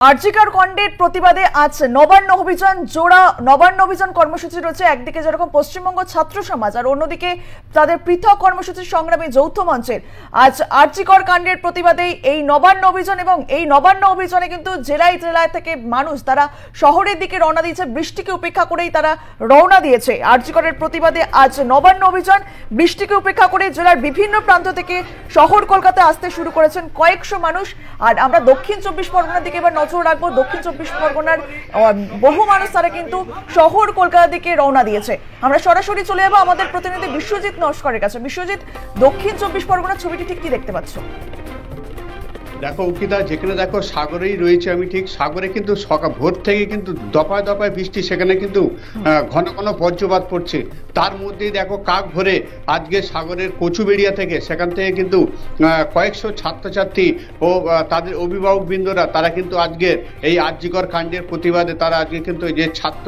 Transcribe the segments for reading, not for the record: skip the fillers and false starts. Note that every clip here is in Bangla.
আরজিকর কাণ্ডের প্রতিবাদে আজ নবান্ন অভিযান জোড়া নবান্ন অভিযান কর্মসূচি রয়েছে। একদিকে যেরকম পশ্চিমবঙ্গ ছাত্র সমাজ আর অন্যদিকে তাদের পৃথক কর্মসূচি সংগ্রামী যৌথ মঞ্চের আজ আরজিকর কাণ্ডের প্রতিবাদে এই নবান্ন অভিযান এবং এই নবান্ন অভিযানে কিন্তু জেলায় জেলায় থেকে মানুষ তারা শহরের দিকে রওনা দিয়েছে। বৃষ্টিকে উপেক্ষা করেই তারা রওনা দিয়েছে আরজিকরের প্রতিবাদে আজ নবান্ন অভিযান। বৃষ্টিকে উপেক্ষা করে জেলার বিভিন্ন প্রান্ত থেকে শহর কলকাতায় আসতে শুরু করেছেন কয়েকশো মানুষ। আর আমরা দক্ষিণ চব্বিশ পরগনার দিকে এবার নজর রাখবো। দক্ষিণ চব্বিশ পরগনার বহু মানুষ তারা কিন্তু শহর কলকাতার দিকে রওনা দিয়েছে। আমরা সরাসরি চলে যাবো আমাদের প্রতিনিধি বিশ্বজিৎ নস্করের কাছে। বিশ্বজিৎ, দক্ষিণ চব্বিশ পরগনার ছবিটি ঠিক কি দেখতে পাচ্ছ? দেখো অঙ্কিতা, যেখানে দেখো সাগরেই রয়েছে আমি, ঠিক সাগরে কিন্তু সকাল ভোর থেকে কিন্তু দফায় দফায় বৃষ্টি, সেখানে কিন্তু ঘন ঘন বজ্রপাত পড়ছে। তার মধ্যেই দেখো কাক ভরে আজকে সাগরের কচুবেড়িয়া থেকে সেখান থেকে কিন্তু কয়েকশো ছাত্রছাত্রী ও তাদের অভিভাবক বৃন্দরা তারা কিন্তু আজকে এই আরজিকর কাণ্ডের প্রতিবাদে তারা আজকে কিন্তু যে ছাত্র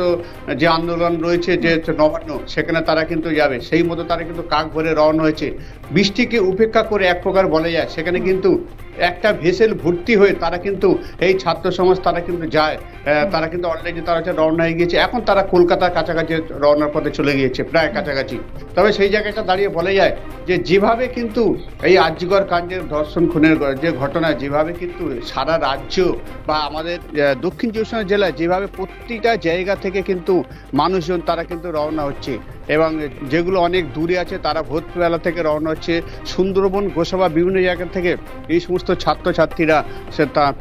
যে আন্দোলন রয়েছে যে নবান্ন, সেখানে তারা কিন্তু যাবে, সেই মতো তারা কিন্তু কাক ভরে রওনা হয়েছে। বৃষ্টিকে উপেক্ষা করে এক প্রকার বলা যায়, সেখানে কিন্তু একটা ভেসেল ভর্তি হয়ে তারা কিন্তু এই ছাত্র সমাজ তারা কিন্তু যায়, তারা কিন্তু অলরেডি তারা রওনা হয়ে গিয়েছে। এখন তারা কলকাতার কাছাকাছি রওনার পথে চলে গিয়েছে, প্রায় কাছাকাছি। তবে সেই জায়গাটা দাঁড়িয়ে বলা যায় যে যেভাবে কিন্তু এই আরজিকর কাণ্ডের ধর্ষণ খুনের যে ঘটনা, যেভাবে কিন্তু সারা রাজ্য বা আমাদের দক্ষিণ চব্বিশ পরগনা জেলায় যেভাবে প্রতিটা জায়গা থেকে কিন্তু মানুষজন তারা কিন্তু রওনা হচ্ছে, এবং যেগুলো অনেক দূরে আছে তারা ভোরবেলা থেকে রওনা হচ্ছে। সুন্দরবন, গোসাবা বিভিন্ন জায়গা থেকে এই সমস্ত ছাত্রছাত্রীরা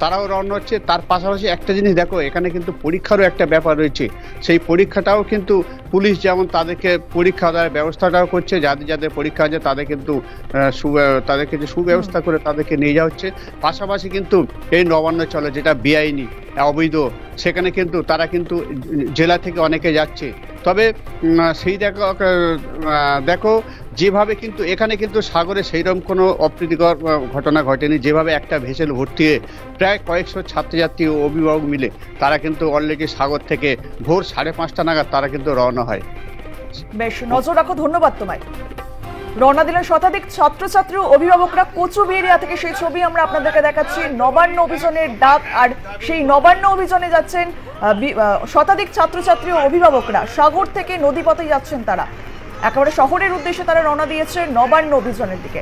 তারাও রওনা হচ্ছে। তার পাশাপাশি একটা জিনিস দেখো, এখানে কিন্তু পরীক্ষারও একটা ব্যাপার রয়েছে। সেই পরীক্ষাটাও কিন্তু পুলিশ যেমন তাদেরকে পরীক্ষা দেওয়ার ব্যবস্থাটাও করছে, যাদের যাদের পরীক্ষা আছে তাদের কিন্তু তাদেরকে যে সুব্যবস্থা করে তাদেরকে নিয়ে যাওয়া হচ্ছে। পাশাপাশি কিন্তু এই নবান্ন চলে যেটা বেআইনি অবৈধ, সেখানে কিন্তু তারা কিন্তু জেলা থেকে অনেকে যাচ্ছে। তবে সেই দেখো যেভাবে কিন্তু এখানে কিন্তু সাগরে সেইরকম কোনো অপ্রীতিকর ঘটনা ঘটেনি। যেভাবে একটা ভেসেল ভর্তি হয়ে প্রায় কয়েকশো ছাত্রছাত্রী ও অভিভাবক মিলে তারা কিন্তু অলরেডি সাগর থেকে ভোর 5:30 নাগাদ তারা কিন্তু রওনা হয়। বেশ, নজর রাখো। ধন্যবাদ তোমায়। রওনা দিলেন শতাধিক ছাত্রছাত্রী ও অভিভাবকরা কচুবেড়িয়া থেকে। সেই ছবি আমরা আপনাদেরকে দেখাচ্ছি। নবান্ন অভিযানের ডাক, আর সেই নবান্ন অভিযানে যাচ্ছেন শতাধিক ছাত্রছাত্রী ও অভিভাবকরা। সাগর থেকে নদীপথে যাচ্ছেন তারা, একেবারে শহরের উদ্দেশ্যে তারা রওনা দিয়েছে নবান্ন অভিযানের দিকে।